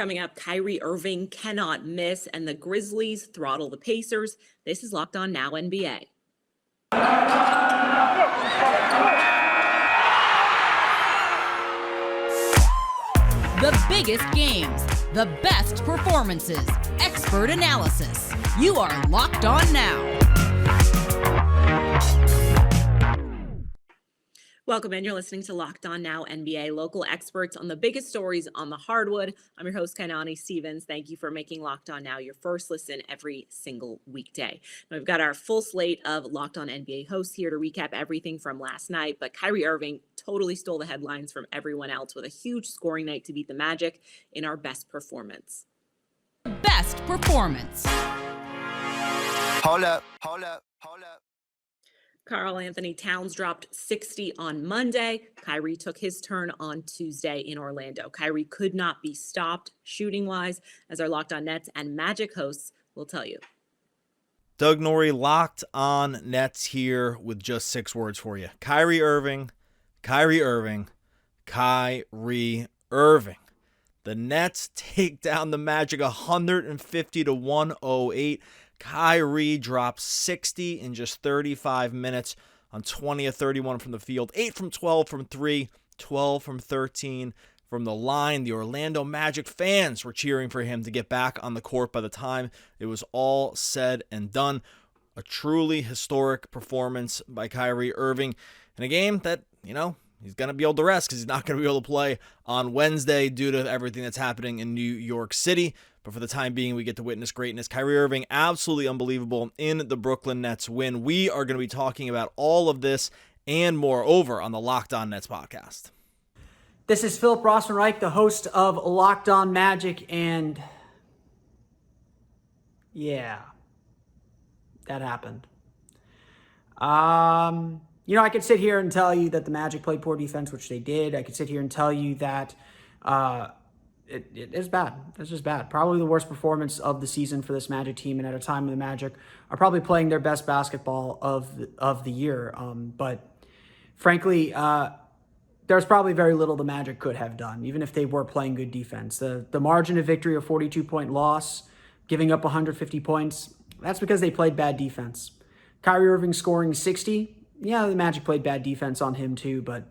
Coming up, Kyrie Irving cannot miss, and the Grizzlies throttle the Pacers. This is Locked On Now NBA. The biggest games, the best performances, expert analysis. You are Locked On Now. Welcome in. You're listening to Locked On Now NBA, local experts on the biggest stories on the hardwood. I'm your host, Kainani Stevens. Thank you for making Locked On Now your first listen every single weekday. Now, we've got our full slate of Locked On NBA hosts here to recap everything from last night, but Kyrie Irving totally stole the headlines from everyone else with a huge scoring night to beat the Magic in our best performance. Best performance. Hold up. Karl-Anthony Towns dropped 60 on Monday. Kyrie took his turn on Tuesday in Orlando. Kyrie could not be stopped shooting-wise, as our Locked On Nets and Magic hosts will tell you. Doug Norrie, Locked On Nets here with just 6 words for you. Kyrie Irving. The Nets take down the Magic 150-108. Kyrie dropped 60 in just 35 minutes on 20 of 31 from the field, 8 from 12 from 3, 12 from 13 from the line. The Orlando Magic fans were cheering for him to get back on the court by the time it was all said and done. A truly historic performance by Kyrie Irving in a game that, he's going to be able to rest because he's not going to be able to play on Wednesday due to everything that's happening in New York City. But for the time being, we get to witness greatness. Kyrie Irving, absolutely unbelievable in the Brooklyn Nets win. We are going to be talking about all of this and more over on the Locked On Nets podcast. This is Philip Rossman-Reich, the host of Locked On Magic, and yeah, that happened. I could sit here and tell you that the Magic played poor defense, which they did. I could sit here and tell you that it is bad. It's just bad. Probably the worst performance of the season for this Magic team, and at a time when the Magic are probably playing their best basketball of the year. But frankly, there's probably very little the Magic could have done, even if they were playing good defense. The margin of victory of 42-point loss, giving up 150 points, that's because they played bad defense. Kyrie Irving scoring 60, yeah, the Magic played bad defense on him too, but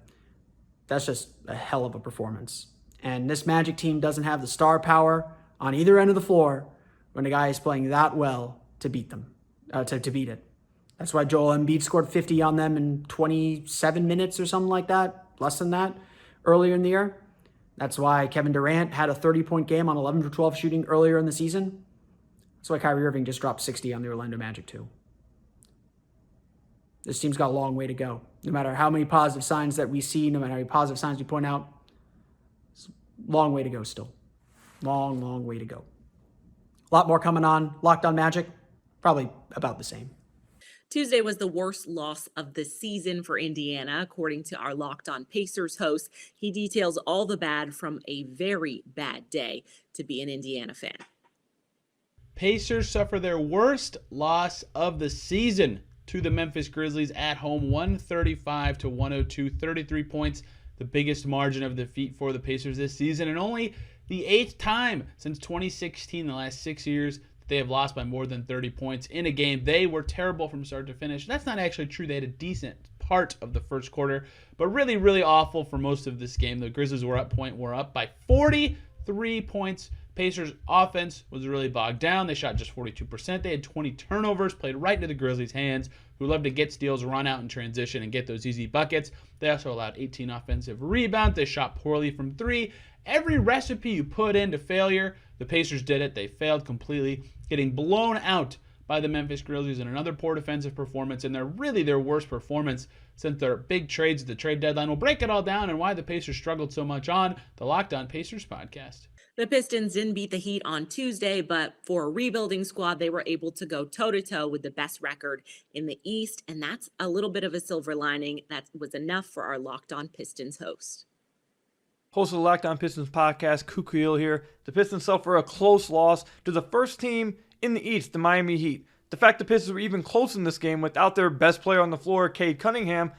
that's just a hell of a performance. And this Magic team doesn't have the star power on either end of the floor when a guy is playing that well to beat them, to beat it. That's why Joel Embiid scored 50 on them in 27 minutes or something like that, less than that, earlier in the year. That's why Kevin Durant had a 30-point game on 11 for 12 shooting earlier in the season. That's why Kyrie Irving just dropped 60 on the Orlando Magic too. This team's got a long way to go. No matter how many positive signs that we see, no matter how many positive signs we point out, long way to go still. Long way to go. A lot more coming on Locked On Magic. Probably about the same. Tuesday was the worst loss of the season for Indiana, according to our Locked On Pacers host. He details all the bad from a very bad day to be an Indiana fan. Pacers suffer their worst loss of the season to the Memphis Grizzlies at home, 135-102, 33 points. The biggest margin of defeat for the Pacers this season, and only the 8th time since 2016, the last 6 years, that they have lost by more than 30 points in a game. They were terrible from start to finish. That's not actually true. They had a decent part of the first quarter, but really, really awful for most of this game. The Grizzlies were up by 43 points. Pacers offense was really bogged down. They shot just 42%. They had 20 turnovers, played right into the Grizzlies' hands, who love to get steals, run out in transition, and get those easy buckets. They also allowed 18 offensive rebounds. They shot poorly from 3. Every recipe you put into failure, the Pacers did it. They failed completely, getting blown out by the Memphis Grizzlies in another poor defensive performance, and they're really their worst performance since their big trades at the trade deadline. We'll break it all down and why the Pacers struggled so much on the Locked On Pacers podcast. The Pistons didn't beat the Heat on Tuesday, but for a rebuilding squad, they were able to go toe-to-toe with the best record in the East, and that's a little bit of a silver lining. That was enough for our Locked On Pistons host. Host of the Locked On Pistons podcast, Kukuil here. The Pistons suffer a close loss to the first team in the East, the Miami Heat. The fact the Pistons were even close in this game without their best player on the floor, Cade Cunningham,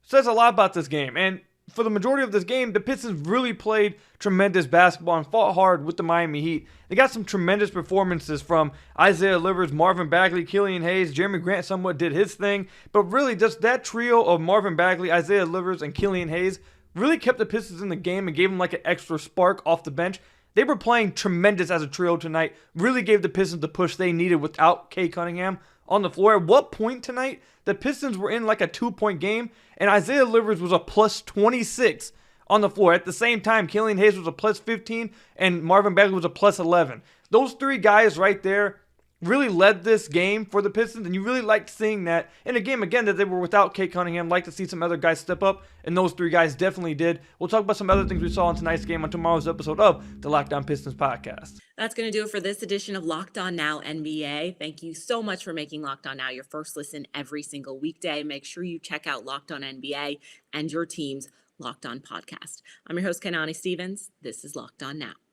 says a lot about this game. And for the majority of this game, the Pistons really played tremendous basketball and fought hard with the Miami Heat. They got some tremendous performances from Isaiah Livers, Marvin Bagley, Killian Hayes. Jeremy Grant somewhat did his thing, but really just that trio of Marvin Bagley, Isaiah Livers, and Killian Hayes really kept the Pistons in the game and gave them like an extra spark off the bench. They were playing tremendous as a trio tonight, really gave the Pistons the push they needed without Kay Cunningham on the floor. At what point tonight, the Pistons were in like a 2-point game, and Isaiah Livers was a plus 26 on the floor. At the same time, Killian Hayes was a plus 15, and Marvin Bagley was a plus 11. Those three guys right there really led this game for the Pistons, and you really liked seeing that. In a game, again, that they were without Kate Cunningham, like to see some other guys step up, and those three guys definitely did. We'll talk about some other things we saw in tonight's game on tomorrow's episode of the Locked On Pistons podcast. That's going to do it for this edition of Locked On Now NBA. Thank you so much for making Locked On Now your first listen every single weekday. Make sure you check out Locked On NBA and your team's Locked On podcast. I'm your host, Kanani Stevens. This is Locked On Now.